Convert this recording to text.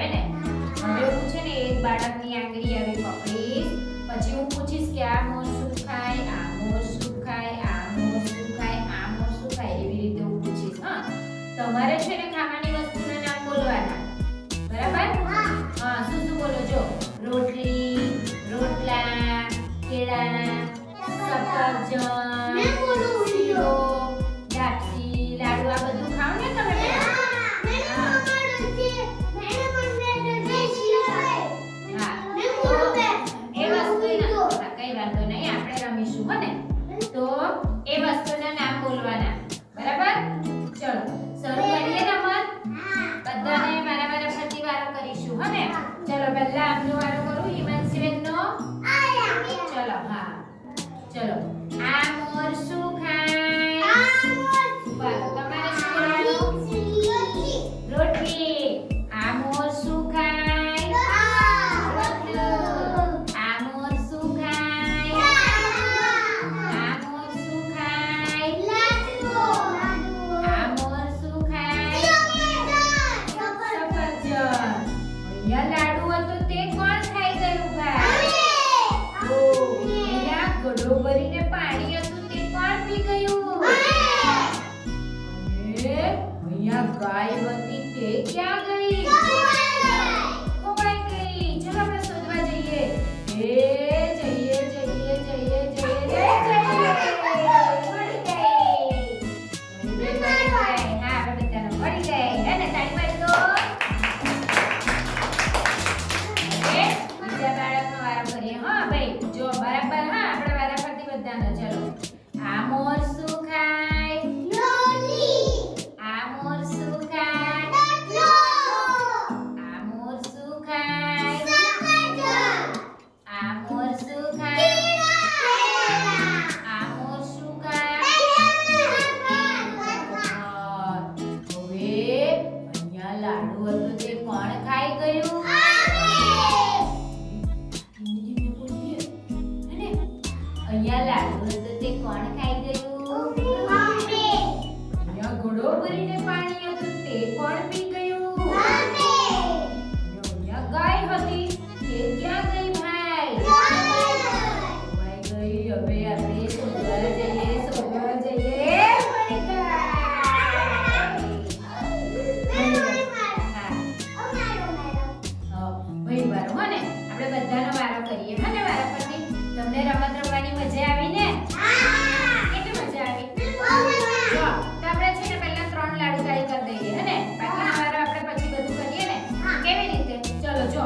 આવે ને. હવે હું છે ને એક બાળકની આંગળી આવી પકડીશ, પછી હું પૂછીશ કે આ મોર શું ખાય, આ મોર શું ખાય, આ મોર શું ખાય, આ મોર શું ખાય, એવી રીતે હું પૂછીશ. હા, તમારે છે ને ખાવાની વસ્તુના નામ બોલવાના, બરાબર? હા, શું શું બોલો જો? રોટલી, રોટલા, કેળા, સફરજન, શીરો, લાપસી, લાડુ, આ બધું ખાઓ ને તમે બેન? કઈ વાંધો નહીં, આપણે રમીશું હો ને. તો એ વસ્તુના નામ બોલવાના, બરાબર? ચલો શરૂ કરીએ રમત. બધાને મારા ફરતી વારો કરીશું હો ને. ચલો પહેલા આપનો વારો કરું, હિમાંશી બેનનો. ચલો હા, ચલો. આ મોર શું ખાય? બસ તમારે શું બોલવાનું? રોટલી. આ મોર શું ખાય? રોટલું. આ મોર શું ખાય? આ મોર શું ખાય? આ મોર શું ખાય? સફરજન. અહીંયા લાડુ હતો તે કોણ ખાઈ ગયું ભાઈ? અહીંયા ઘડો ભરીને પાણી હતું તે કોણ પી ગયું? અને અહીંયા ગાય હતી તે ક્યાં ગઈ? ખોવાઈ ગઈ. ચલો આપણે શોધવા જઈએ. જઈએ. મળી ગઈ. હા, આપણે બધાને મળી ગઈ. અને તાળી પાડી દો. હવે બીજા બાળકનો વારો કરીએ. હા ભાઈ, જો બરાબર. હા, આપણે વારા ફરતી બધાનો. ચલો. આ મોર શું ખાય? આ મોર શું ખાય? આ મોર શું ખાય? આ મોર શું ખાય? આ મોર શું ખાય? હવે અહીંયા લાડુ હતું તે કોણ ખાઈ ગયું? અહીંયા લાડુ હતું તે કોણ ખાઈ ગયું? અહીંયા ઘડો ભરીને પાણી હતું તે કોણ પી ગયું? અહીંયા ગાય હતી તે ક્યાં ગઈ ભાઈ? ખોવાઈ ગઈ. હવે આપણે શોધવા જઈએ. ભાઈ વારો હો ને, આપણે બધાનો વારો કરીએ હો ને. વારો પરથી તમને રમત રમવાની મજા આવી ને? કેટલી મજા આવી? જો તો આપણે છે ને પહેલા 3 લાડુ તાળી કરી દઈએ હે ને. બાકીનો વારો આપણે પછી બધું કરીએ ને. કેવી રીતે? ચલો જો.